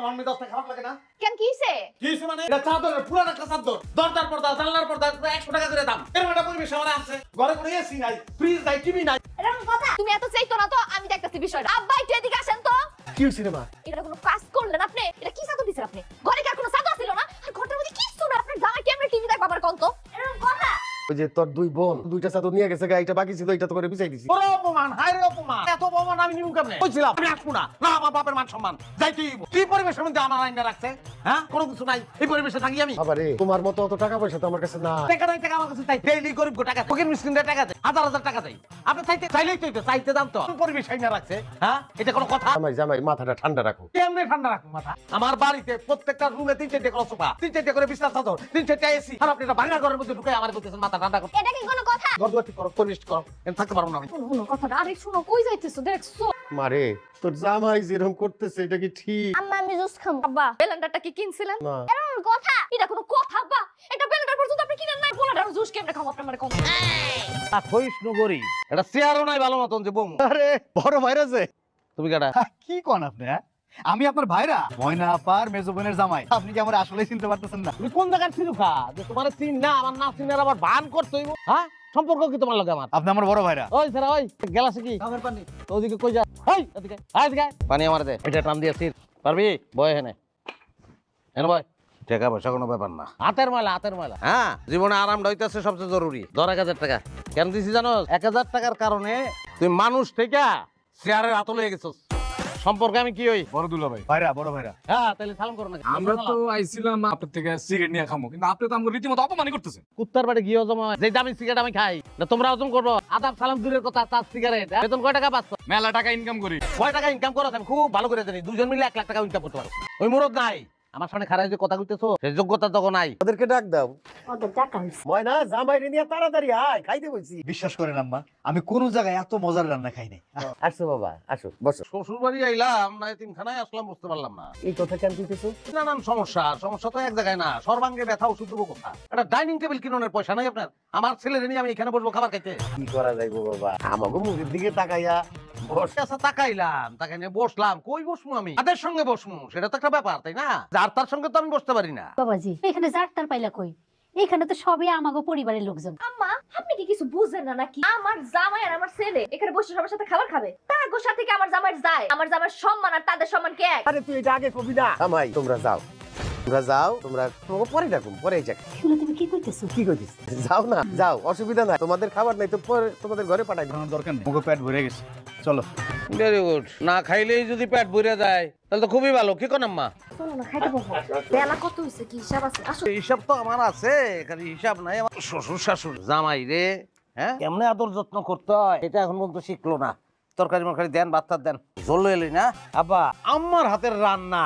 আমার মেজাজটা খারাপ লাগে না? কেন কি হইছে? কি হইছে মানে? এটা চাদরের পুরান একটা চাদর। দরজার পর্দা, জানলার পর্দা 100 টাকা করে দাম। এরকম একটা পরিবেশ আমার আছে। ঘরে কোনো এসি নাই, ফ্রিজ নাই, টিভি নাই। এরকম কথা তুমি এত চাইতো না তো আমি দেখতেছি বিষয়টা। আব্বা একটু এদিকে আসেন তো। কি হইছে রে মা? এটা কোনো কাজ করলেন আপনি? এটা কি চাদর দিছেন আপনি? ঘরে কি আর কোনো চাদর ছিল না? আর ঘরটার মধ্যে কিছু না। আপনার জামাই কেমনে টিভি দেখবা আবার কোন তো? এরকম কথা। ওই যে তোর দুই বোন দুইটা চাদর নিয়ে গেছে গা, এটা বাকি ছিল, এটা তো করে বিছাই দিছি। বড় অপমান, হায় রে অপমান। এত অপমান আমি নিমু কেমনে? কইছিলাম আমি আসবো না। না আমার বাপের মান সম্মান। যাইতেই হইব। কি পরিবেশের মধ্যে আমার আইনা রাখছে? হ্যাঁ? কোনো কিছু নাই। এই পরিবেশে থাকি আমি। বাবারে, তোমার মতো অত টাকা পয়সা তো আমার কাছে না। টাকা নাই, টাকা আমার কাছে চাই। ডেইলি গরিব টাকা চাই। ফকির মিসকিনদের টাকা চাই। হাজার হাজার টাকা চাই। আপনি চাইলেই তো চাইতে দাম তো। কোন পরিবেশ আইনা রাখছে? হ্যাঁ? এটা কোনো কথা? জামাই জামাই মাথাটা ঠান্ডা রাখো। কেমনে ঠান্ডা রাখবো মাথা? আমার বাড়িতে প্রত্যেকটা রুমে 3-4টা করে সোফা, 3-4টা করে বিছানা চাদর, 3-4টা এসি। আর আপনি এটা ভাঙা ঘরের মধ্যে ঢুকে আমার বলতেছেন মাথা ঠান্ডা করো। এটা কি কোনো কথা? ঘর ঠিক করো, পরিবেশ করো। এখানে থাকতে পারবো না আমি। শুনো কথাটা। আরে শুনো কই যাইতেছো দেখছো? মারে, তোর জামাই যেরকম করতেছে এটা কি ঠিক? আম্মা আমি জুস খাবো। আব্বা ব্লেন্ডারটা কি কিনছিলেন? না। এরকম কথা? এটা কোনো কথা আব্বা? এটা ব্লেন্ডার পর্যন্ত আপনি কিনেন নাই। ব্লেন্ডার জুস কেমনে খাবো আপনি আমারে কোন? ক্ষয়িষ্ণু গরিব। এটা চেয়ারও নাই ভালো মতন যে বম। আরে বড় ভাইরা যে তুমি কেডা? কি কোন আপনি? হ্যাঁ, আমি আপনার ভাইরা ময়না আপার মেজো বোনের জামাই। আপনি কি আমার আসলে চিনতে পারতেছেন না? তুমি কোন জায়গার ছিলুকা যে তোমার চিন না আমার না চিনার আবার ভান করতে হইব? হ্যাঁ, সম্পর্ক কি তোমার লগে আমার? আপনি আমার বড় ভাইরা। ওই স্যার ওই গেলাস কি আমার পানি। তো ওদিকে কই যা? ওই এদিকে আয় এদিকে আয়। পানি আমার দে। এটা টান দিয়েছিস পারবি? বয় হেনে এনে বয়। টাকা পয়সা কোনো ব্যাপার না, হাতের ময়লা হাতের ময়লা। হ্যাঁ, জীবনে আরামটা হইতেছে সবচেয়ে জরুরি। 10,000 টাকা কেন দিছি জানো? 1000 টাকার কারণে তুই মানুষ থেকে চেয়ারের হাত লয়ে গেছিস। সম্পর্কে আমি কি হই? বড় দুলা ভাই। ভাইরা, বড় ভাইরা। হ্যাঁ, তাহলে সালাম করো না। আমরা তো আইছিলাম আপনার থেকে সিগারেট নিয়ে খামো, কিন্তু আপনি তো আমাকে রীতিমতো অপমানই করতেছেন। কুত্তার বাড়ি গিয়ে জমা যে দামি সিগারেট আমি খাই না, তোমরা ওজন করবো? আদাব সালাম দূরের কথা, তার সিগারেট বেতন কয় টাকা পাচ্ছ? মেলা টাকা ইনকাম করি। কয় টাকা ইনকাম করো? আমি খুব ভালো করে জানি। দুজন মিলে 1 লাখ টাকা ইনকাম করতে পারো। ওই মুরদ নাই আমার সামনে খারাপ যে কথা কইতেছো, সেই যোগ্যতা তো নাই। ওদেরকে ডাক দাও। ওদের টাকা হইছে। ময়না, জামাই রে নিয়ে তাড়াতাড়ি আয়, খাইতে বলছি। বিশ্বাস করেন আম্মা, আমি কোনো জায়গায় এত মজার রান্না খাই নাই। আসো বাবা, আসো বসো। শ্বশুর বাড়ি আইলাম না এতিমখানায় আসলাম বুঝতে পারলাম না। এই কথা কেন কইতেছো? নানান সমস্যা, সমস্যা তো এক জায়গায় না, সর্বাঙ্গে ব্যথা ওষুধ দেবো কোথা? একটা ডাইনিং টেবিল কিনোনের পয়সা নাই আপনার? আমার ছেলের নিয়ে আমি এখানে বসবো খাবার খাইতে? কি করা যাইবো বাবা, আমাকে মুখের দিকে তাকাইয়া বস। আচ্ছা তাকাইলাম, তাকাই নিয়ে বসলাম। কই বসমু আমি? তাদের সঙ্গে বসমু, সেটা তো একটা ব্যাপার তাই না? যার তার সঙ্গে তো আমি বসতে পারি না। বাবাজি এখানে যারতার পাইলা কই? এখানে তো সবই আমাগো পরিবারের লোকজন। আম্মা আপনি কি কিছু বুঝেন না নাকি? আমার জামাই আর আমার ছেলে এখানে বসে সবার সাথে খাবার খাবে। তাগো সাথে কি আমার জামাইয়ের যায়? আমার জামাইয়ের সম্মান আর তাদের সম্মান কি এক? আরে তুই এটা আগে কবি না। জামাই তোমরা যাও, তোমরা যাও, তোমরা তোমাকে পরে ডাকুম, পরে যাক। শুনে তুমি কি কইতেছো? কি কইতিস? যাও না, যাও, অসুবিধা নাই। তোমাদের খাবার নাই তো পরে তোমাদের ঘরে পাঠাই দিও। আমার দরকার নেই, মুখে পেট ভরে গেছে। চলো। Very good. না খাইলেই যদি পেট ভরে যায় তাহলে তো খুবই ভালো। কি কোন আম্মা? চলো না খাইতে বসো। বেলা কত হইছে কি হিসাব আছে? আসো। হিসাব তো আমার আছে, খালি হিসাব নাই। আমার শ্বশুর শাশুড় জামাই রে, হ্যাঁ কেমনে আদর যত্ন করতে হয় এটা এখন পর্যন্ত শিখলো না। তরকারি মরকারি দেন, ভাত টাত দেন। জল এলি না আব্বা, আম্মার হাতের রান্না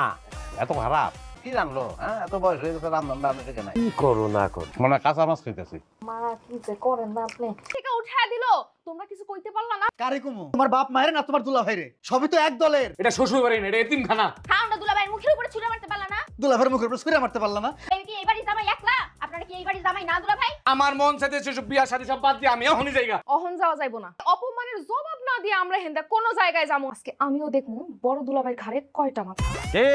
এত খারাপ? কি জানলো? হ্যাঁ, এত বয়স হয়ে গেছে রান্না রান্না শিখে নাই। কি করো না করো, মনে হয় কাঁচা মাছ খাইতেছি। মা কি যে করেন না আপনি? থেকে উঠায় দিলো, তোমরা কিছু কইতে পারলা না? কারে কমু? তোমার বাপ মায়ের না তোমার দুলা ভাইরে? সবই তো এক দলের। এটা শ্বশুর বাড়ি না, এটা এতিমখানা। খাওনটা দুলাভাইয়ের মুখের উপরে ছুঁড়ে মারতে পারলা না? দুলা ভাইয়ের মুখের উপর ছুঁড়ে মারতে পারলা না? এই কি এই বাড়ির জামাই একলা? আপনারা কি এই বাড়ির জামাই না দুলাভাই? আমার মন চাইতে সেসব বিয়া শাদী সব বাদ দিয়ে আমি এখনই যাইগা। অহন যাওয়া যাইবো না। অপমানের জবাব না দিয়ে আমরা হেন্দা কোন জায়গায় যাবো। আজকে আমিও দেখবো বড় দুলাভাইয়ের ঘাড়ে কয়টা মাথা। কে?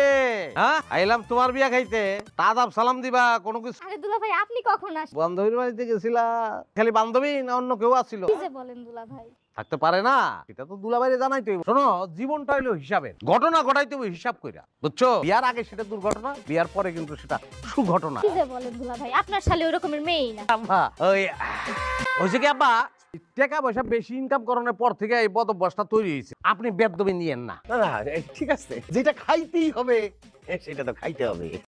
হ্যাঁ, আইলাম তোমার বিয়া খাইতে, আদাব সালাম দিবা কোনো কিছু? আরে দুলাভাই আপনি কখন আসলেন? বান্ধবীর বাড়িতে গেছিলা? খালি বান্ধবী না অন্য কেউ আসছিল? কি যে বলেন দুলাভাই? থাকতে পারে না, এটা তো দুলাভাইরে জানাইতে হইব। শোনো, জীবনটা হইলো হিসাবের, ঘটনা ঘটাইতে হইব হিসাব কইরা, বুঝছো? বিয়ার আগে সেটা দুর্ঘটনা, বিয়ার পরে কিন্তু সেটা সুঘটনা। কি যে বলেন দুলাভাই, আপনার শালি ওই রকমের মেয়েই না। আম্মা ওই হইছে কি আব্বা, টাকা পয়সা বেশি ইনকাম করানোর পর থেকে এই বদ অভ্যাসটা তৈরি হয়েছে। আপনি বেদবি নিয়েন না। না না, ঠিক আছে, যেটা খাইতেই হবে সেটা তো খাইতে হবে।